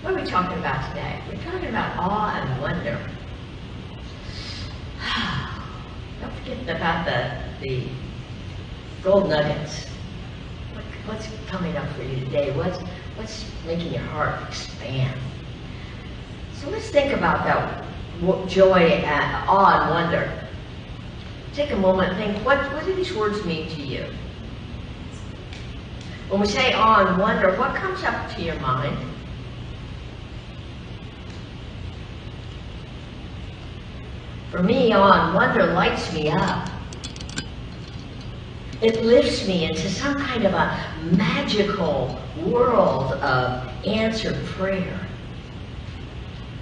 What are we talking about today? We're talking about awe and wonder. Don't forget about the gold nuggets. What's coming up for you today? What's making your heart expand? So let's think about that joy, and awe, and wonder. Take a moment and think, what do these words mean to you? When we say awe and wonder, what comes up to your mind? For me, awe and wonder lights me up. It lifts me into some kind of a magical world of answered prayer.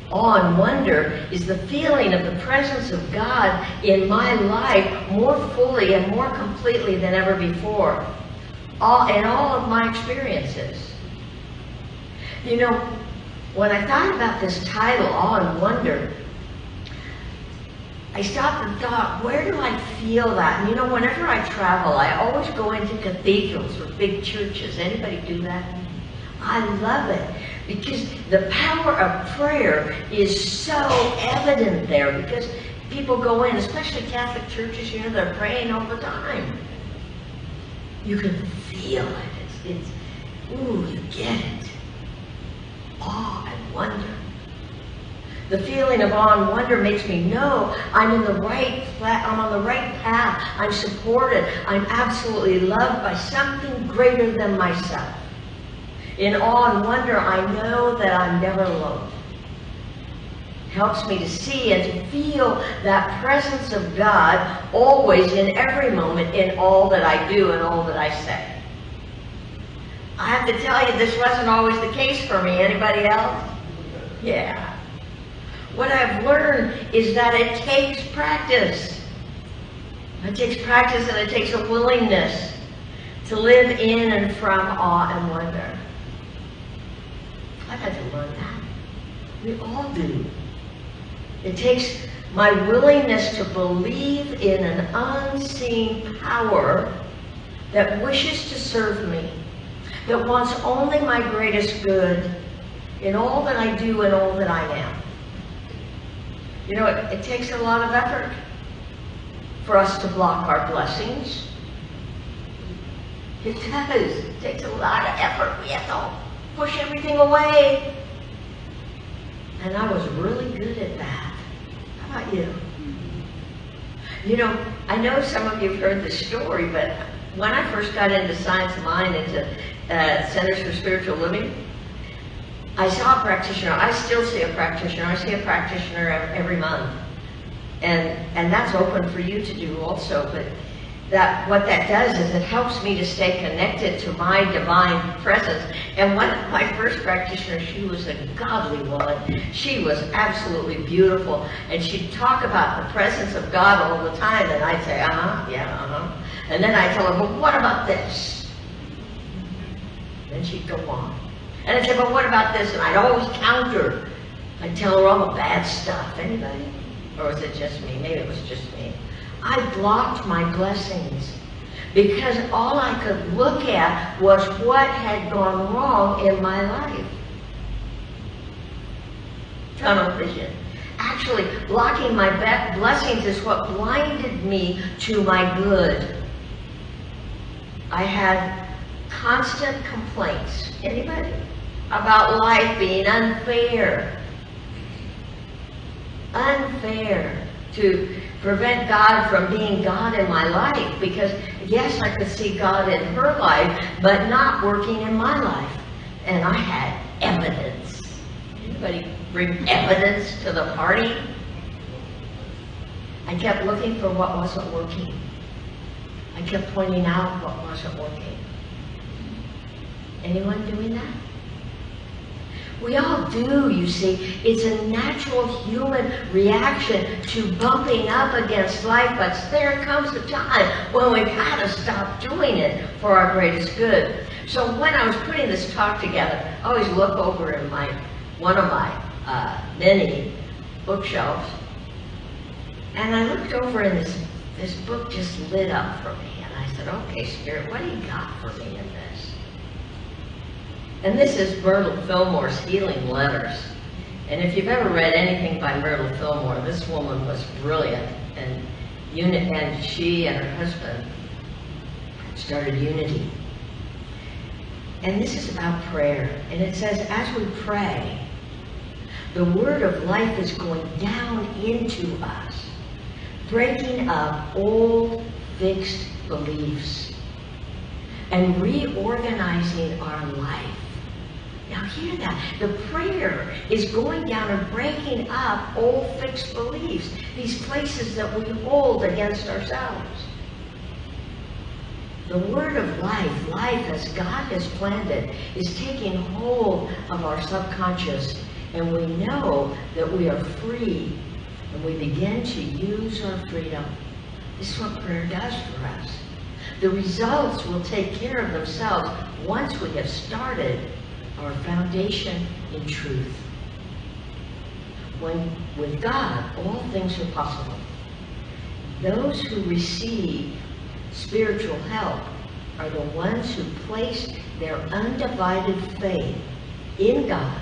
Awe and wonder is the feeling of the presence of God in my life more fully and more completely than ever before, in all of my experiences. You know, when I thought about this title, Awe and Wonder, I stopped and thought, where do I feel that? And you know, whenever I travel, I always go into cathedrals or big churches. Anybody do that? I love it because the power of prayer is so evident there, because people go in, especially Catholic churches, you know, they're praying all the time. You can feel it. Ooh, you get it. Awe and wonder. The feeling of awe and wonder makes me know I'm on the right path. I'm supported. I'm absolutely loved by something greater than myself. In awe and wonder, I know that I'm never alone. It helps me to see and to feel that presence of God always, in every moment, in all that I do and all that I say. I have to tell you, this wasn't always the case for me. Anybody else? Yeah. What I've learned is that it takes practice. It takes practice, and it takes a willingness to live in and from awe and wonder. I've had to learn that. We all do. It takes my willingness to believe in an unseen power that wishes to serve me, that wants only my greatest good in all that I do and all that I am. You know, it takes a lot of effort for us to block our blessings. It does. It takes a lot of effort. We have to push everything away. And I was really good at that. How about you? You know, I know some of you have heard this story, but when I first got into Science of Mind, into Centers for Spiritual Living, I saw a practitioner. I still see a practitioner. I see a practitioner every month. And that's open for you to do also. But what that does is it helps me to stay connected to my divine presence. And one of my first practitioners, she was a godly woman. She was absolutely beautiful. And she'd talk about the presence of God all the time. And I'd say, And then I'd tell her, but what about this? Then she'd go on. And I'd say, but what about this? And I'd always counter. I'd tell her all the bad stuff. Anybody? Or was it just me? Maybe it was just me. I blocked my blessings because all I could look at was what had gone wrong in my life. Tunnel vision. Actually, blocking my blessings is what blinded me to my good. I had constant complaints. Anybody? About life being unfair. Unfair. To prevent God from being God in my life. Because, yes, I could see God in her life, but not working in my life. And I had evidence. Anybody bring evidence to the party? I kept looking for what wasn't working. I kept pointing out what wasn't working. Anyone doing that? We all do, you see. It's a natural human reaction to bumping up against life, but there comes a time when we've got to stop doing it for our greatest good. So when I was putting this talk together, I always look over in one of my many bookshelves, and I looked over and this book just lit up for me, and I said, okay, Spirit, what do you got for me in this? And this is Myrtle Fillmore's Healing Letters. And if you've ever read anything by Myrtle Fillmore, this woman was brilliant. And she and her husband started Unity. And this is about prayer. And it says, as we pray, the word of life is going down into us, breaking up old, fixed beliefs and reorganizing our life. Now hear that. The prayer is going down and breaking up old fixed beliefs, these places that we hold against ourselves. The word of life, life as God has planned it, is taking hold of our subconscious, and we know that we are free, and we begin to use our freedom. This is what prayer does for us. The results will take care of themselves once we have started our foundation in truth. With God, all things are possible. Those who receive spiritual help are the ones who place their undivided faith in God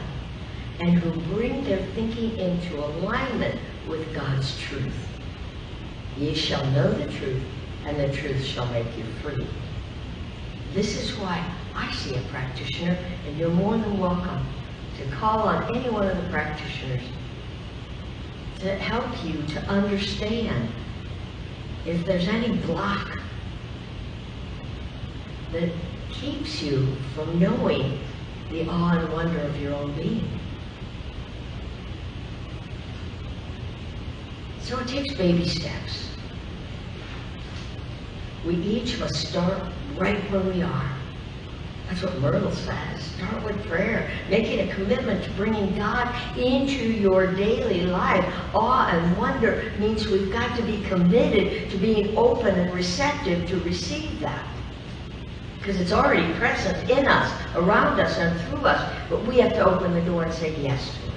and who bring their thinking into alignment with God's truth. Ye shall know the truth, and the truth shall make you free. This is why I see a practitioner, and you're more than welcome to call on any one of the practitioners to help you to understand if there's any block that keeps you from knowing the awe and wonder of your own being. So it takes baby steps. We each must start right where we are. That's what Myrtle says. Start with prayer, making a commitment to bringing God into your daily life. Awe and wonder means we've got to be committed to being open and receptive to receive that. Because it's already present in us, around us, and through us, but we have to open the door and say yes to it.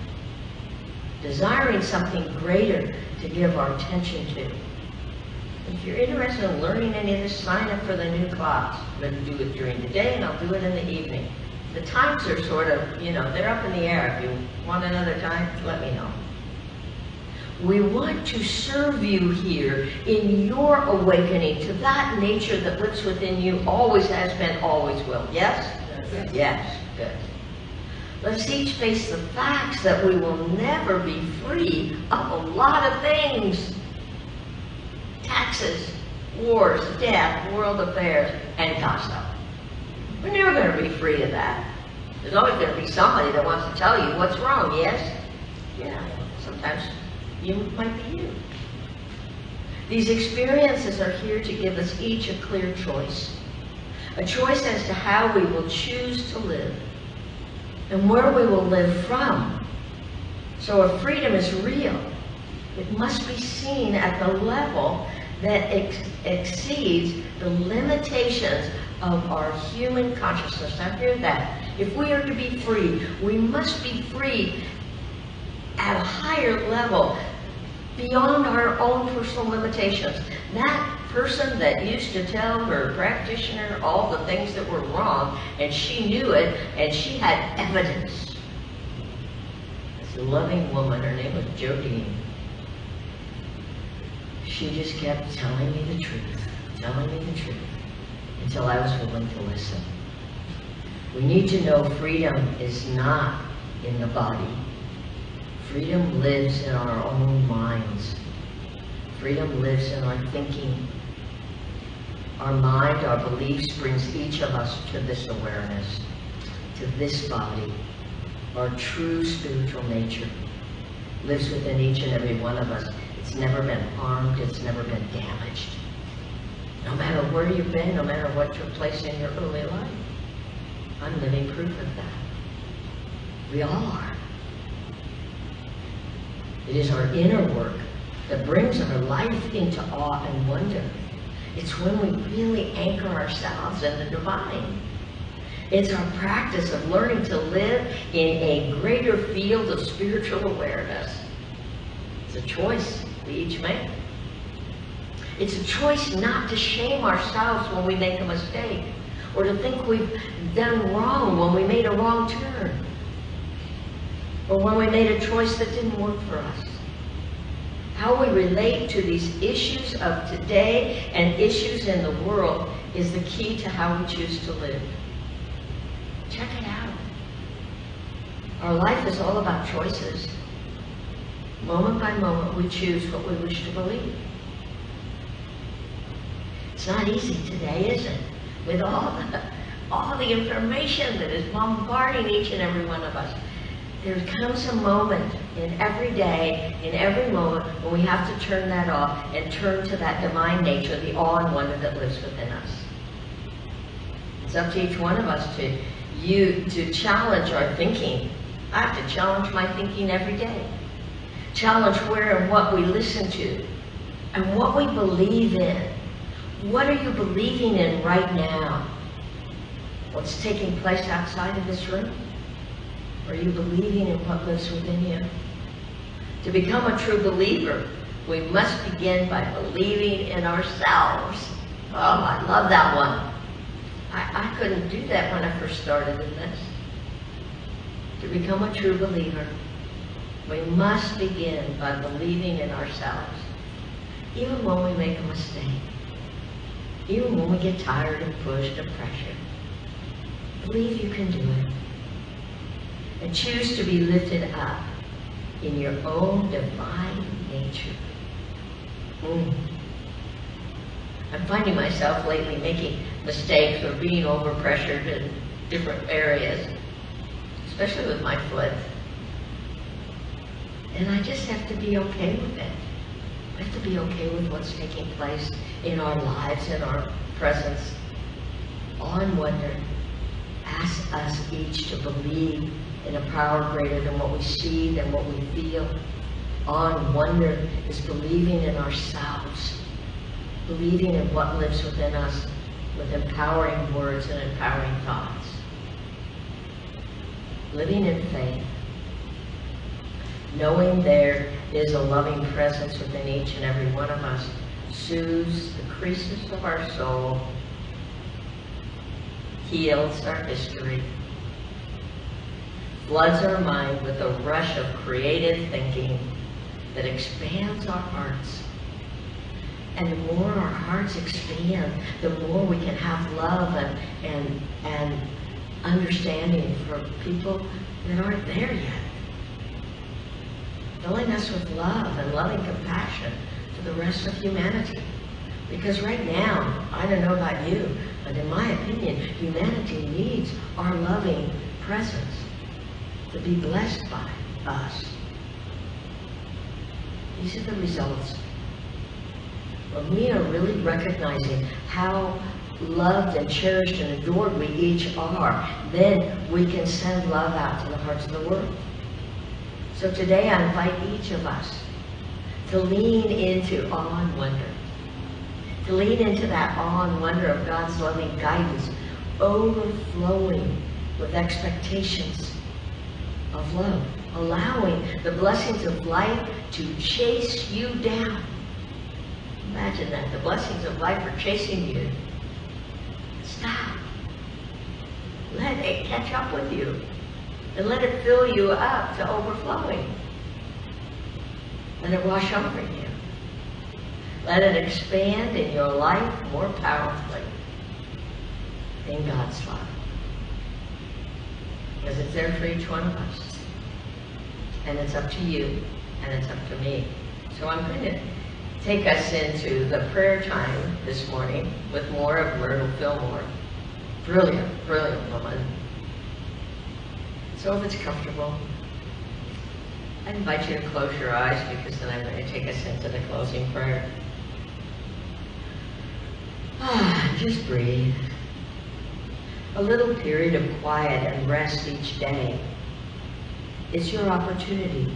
Desiring something greater to give our attention to. If you're interested in learning any of this, sign up for the new class. I'm going to do it during the day, and I'll do it in the evening. The times are sort of, they're up in the air. If you want another time, let me know. We want to serve you here in your awakening to that nature that lives within you, always has been, always will. Yes? Yes. Yes. Good. Let's each face the facts that we will never be free of a lot of things. Taxes, wars, death, world affairs, and gossip. We're never going to be free of that. There's always going to be somebody that wants to tell you what's wrong, yes? Yeah, sometimes you might be you. These experiences are here to give us each a clear choice. A choice as to how we will choose to live and where we will live from. So if freedom is real, it must be seen at the level that exceeds the limitations of our human consciousness. Now hear that. If we are to be free, we must be free at a higher level, beyond our own personal limitations. That person that used to tell her practitioner all the things that were wrong, and she knew it, and she had evidence. This loving woman, her name was Jodine. She just kept telling me the truth, until I was willing to listen. We need to know freedom is not in the body. Freedom lives in our own minds. Freedom lives in our thinking. Our mind, our beliefs brings each of us to this awareness, to this body. Our true spiritual nature lives within each and every one of us. It's never been harmed, it's never been damaged. No matter where you've been, no matter what took place in your early life. I'm living proof of that. We all are. It is our inner work that brings our life into awe and wonder. It's when we really anchor ourselves in the divine. It's our practice of learning to live in a greater field of spiritual awareness. It's a choice we each make. It's a choice not to shame ourselves when we make a mistake. or to think we've done wrong when we made a wrong turn, or when we made a choice that didn't work for us. How we relate to these issues of today and issues in the world is the key to how we choose to live. Check it out. Our life is all about choices. Moment by moment, we choose what we wish to believe. It's not easy today, is it? With all the information that is bombarding each and every one of us. There comes a moment in every day, in every moment, when we have to turn that off and turn to that divine nature, the awe and wonder that lives within us. It's up to each one of us to challenge our thinking. I have to challenge my thinking every day. Challenge where and what we listen to and what we believe in. What are you believing in right now? What's taking place outside of this room? Are you believing in what lives within you? To become a true believer, we must begin by believing in ourselves. Oh, I love that one. I couldn't do that when I first started in this. To become a true believer, we must begin by believing in ourselves. Even when we make a mistake. Even when we get tired and pushed and pressured. Believe you can do it. And choose to be lifted up in your own divine nature. I'm finding myself lately making mistakes or being overpressured in different areas, especially with my foot. And I just have to be okay with it. I have to be okay with what's taking place in our lives, in our presence. Awe and wonder asks us each to believe in a power greater than what we see, than what we feel. Awe and wonder is believing in ourselves, believing in what lives within us with empowering words and empowering thoughts. Living in faith, knowing there is a loving presence within each and every one of us, soothes the creases of our soul, heals our history, floods our mind with a rush of creative thinking that expands our hearts. And the more our hearts expand, the more we can have love and understanding for people that aren't there yet. Filling us with love and loving compassion for the rest of humanity. Because right now, I don't know about you, but in my opinion, humanity needs our loving presence to be blessed by us. These are the results. When we are really recognizing how loved and cherished and adored we each are, then we can send love out to the hearts of the world. So today I invite each of us to lean into awe and wonder. To lean into that awe and wonder of God's loving guidance, overflowing with expectations of love, allowing the blessings of life to chase you down. Imagine that, the blessings of life are chasing you. Stop. Let it catch up with you. And let it fill you up to overflowing. Let it wash over you. Let it expand in your life more powerfully in God's love. Because it's there for each one of us. And it's up to you, and it's up to me. So I'm going to take us into the prayer time this morning with more of Myrtle Fillmore. Brilliant, brilliant woman. So if it's comfortable, I invite you to close your eyes, because then I'm going to take us into the closing prayer. Just breathe. A little period of quiet and rest each day. It's your opportunity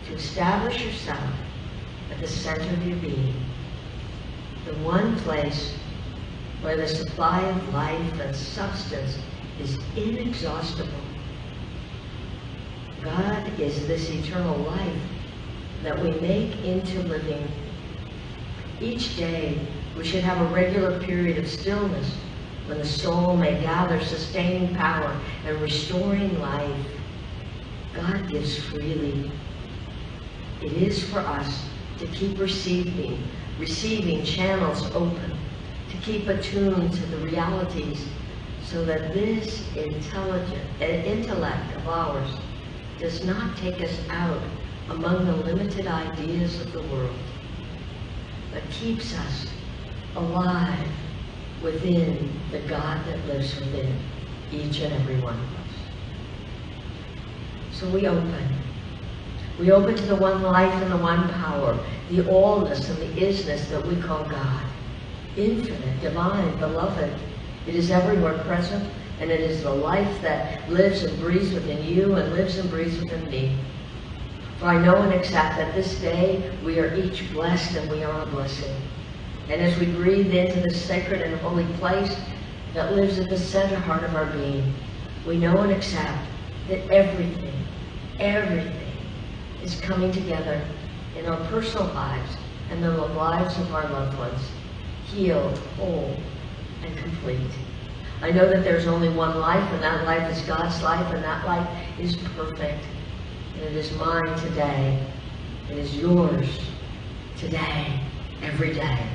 to establish yourself at the center of your being, the one place where the supply of life and substance is inexhaustible. God is this eternal life that we make into living. Each day, we should have a regular period of stillness when the soul may gather sustaining power and restoring life. God gives freely. It is for us to keep receiving channels open, to keep attuned to the realities, so that this intellect of ours does not take us out among the limited ideas of the world, but keeps us alive within the God that lives within each and every one of us. So we open. We open to the one life and the one power, the allness and the isness that we call God. Infinite, divine, beloved. It is everywhere present, and it is the life that lives and breathes within you and lives and breathes within me. For I know and accept that this day we are each blessed and we are a blessing. And as we breathe into the sacred and holy place that lives at the center heart of our being, we know and accept that everything is coming together in our personal lives and the lives of our loved ones, healed, whole, and complete. I know that there's only one life, and that life is God's life, and that life is perfect. And it is mine today. It is yours today, every day.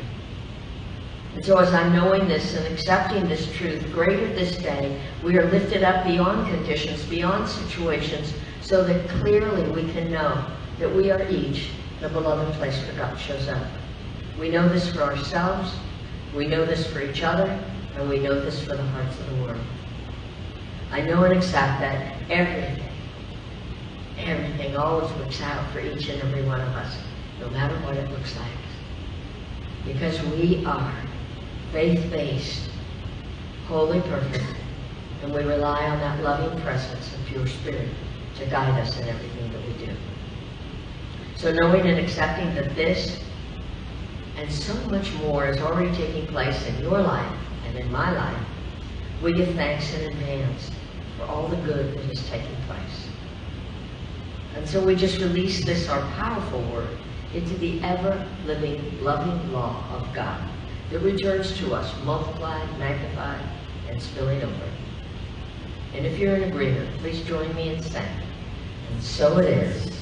And so as I'm knowing this and accepting this truth, greater this day, we are lifted up beyond conditions, beyond situations, so that clearly we can know that we are each the beloved place where God shows up. We know this for ourselves, we know this for each other, and we know this for the hearts of the world. I know and accept that everything always works out for each and every one of us, no matter what it looks like. Because we are faith-based, wholly perfect, and we rely on that loving presence and pure spirit to guide us in everything that we do. So knowing and accepting that this and so much more is already taking place in your life and in my life, we give thanks in advance for all the good that is taking place. And so we just release this, our powerful word, into the ever-living, loving law of God that returns to us, multiplied, magnified, and spilling over. And if you're in agreement, please join me in saying, and so it is.